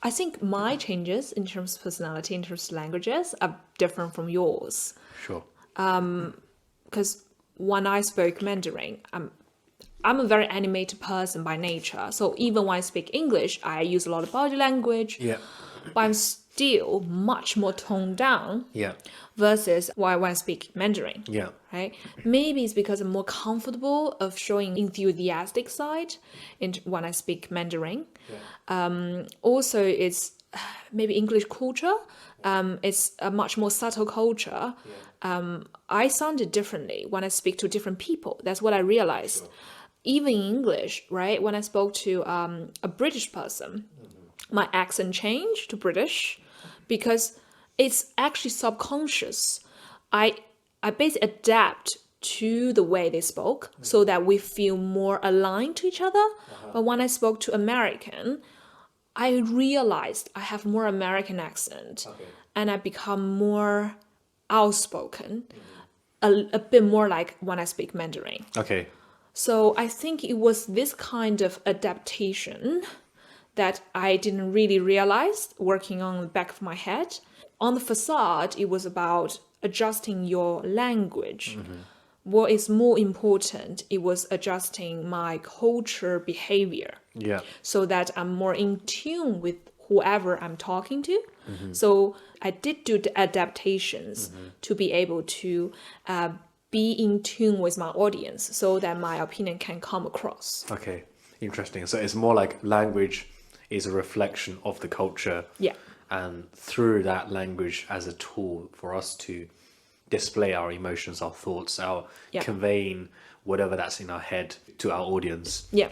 I think my changes in terms of personality, in terms of languages, are different from yours. Sure. Because when I spoke Mandarin, I'm a very animated person by nature. So even when I speak English, I use a lot of body language. Yeah. But I'm still much more toned down. Yeah. Versus when I speak Mandarin. Yeah. Right? Maybe it's because I'm more comfortable of showing enthusiastic side when I speak Mandarin. Yeah. Also, it's maybe English culture. It's a much more subtle culture. Yeah. I sounded differently when I speak to different people. That's what I realized. Sure. Even in English, right? When I spoke to a British person, my accent changed to British because it's actually subconscious. I basically adapt to the way they spoke so that we feel more aligned to each other. But when I spoke to American, I realized I have more American accent and I become more outspoken, a bit more like when I speak Mandarin. Okay. So I think it was this kind of adaptation that I didn't really realize working on the back of my head. On the facade, it was about adjusting your language. What is more important, it was adjusting my culture behavior. Yeah. So that I'm more in tune with whoever I'm talking to. So I did do the adaptations to be able to be in tune with my audience so that my opinion can come across. Okay. Interesting. So it's more like language is a reflection of the culture. Yeah. And through that language as a tool for us to display our emotions, our thoughts, our conveying whatever that's in our head to our audience. Yeah.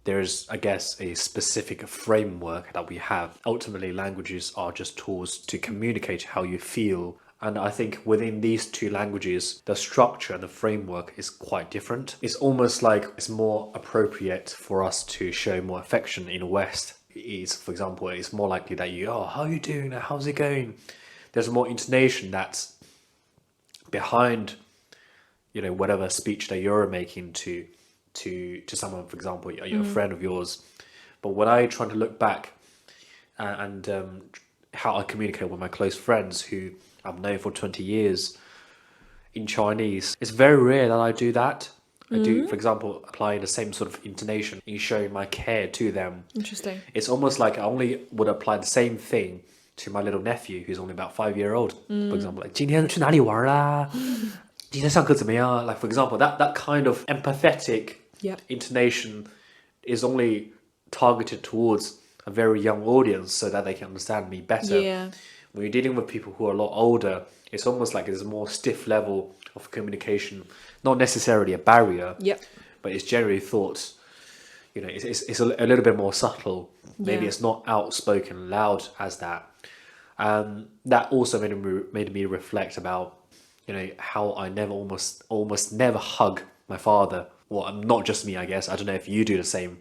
There's, I guess, a specific framework that we have. Ultimately, languages are just tools to communicate how you feel. And I think within these two languages, the structure and the framework is quite different. It's almost like it's more appropriate for us to show more affection in the West. For example, it's more likely that how are you doing? How's it going? There's more intonation that's behind, whatever speech that you're making to someone, for example, a friend of yours. But when I try to look back and how I communicate with my close friends who I've known for 20 years in Chinese, it's very rare that I do that. I do, for example, apply the same sort of intonation in showing my care to them. Interesting. It's almost like I only would apply the same thing to my little nephew who's only about 5 years old. For example, like, 今天去哪里玩啦? 今天上课怎么样? Like, for example, that kind of empathetic intonation is only targeted towards a very young audience so that they can understand me better. Yeah. When you're dealing with people who are a lot older, it's almost like there's a more stiff level of communication, not necessarily a barrier, but it's generally thought, it's a little bit more subtle. Maybe it's not outspoken, loud as that. That also made me reflect about, how I almost never hug my father. Well, not just me, I guess. I don't know if you do the same.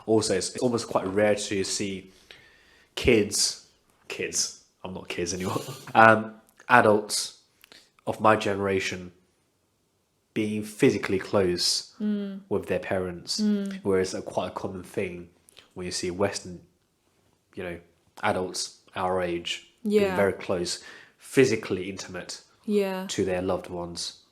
Also, it's almost quite rare to see kids, I'm not kids anymore, adults of my generation being physically close with their parents, whereas it's quite a common thing when you see Western, adults our age being very close, physically intimate to their loved ones.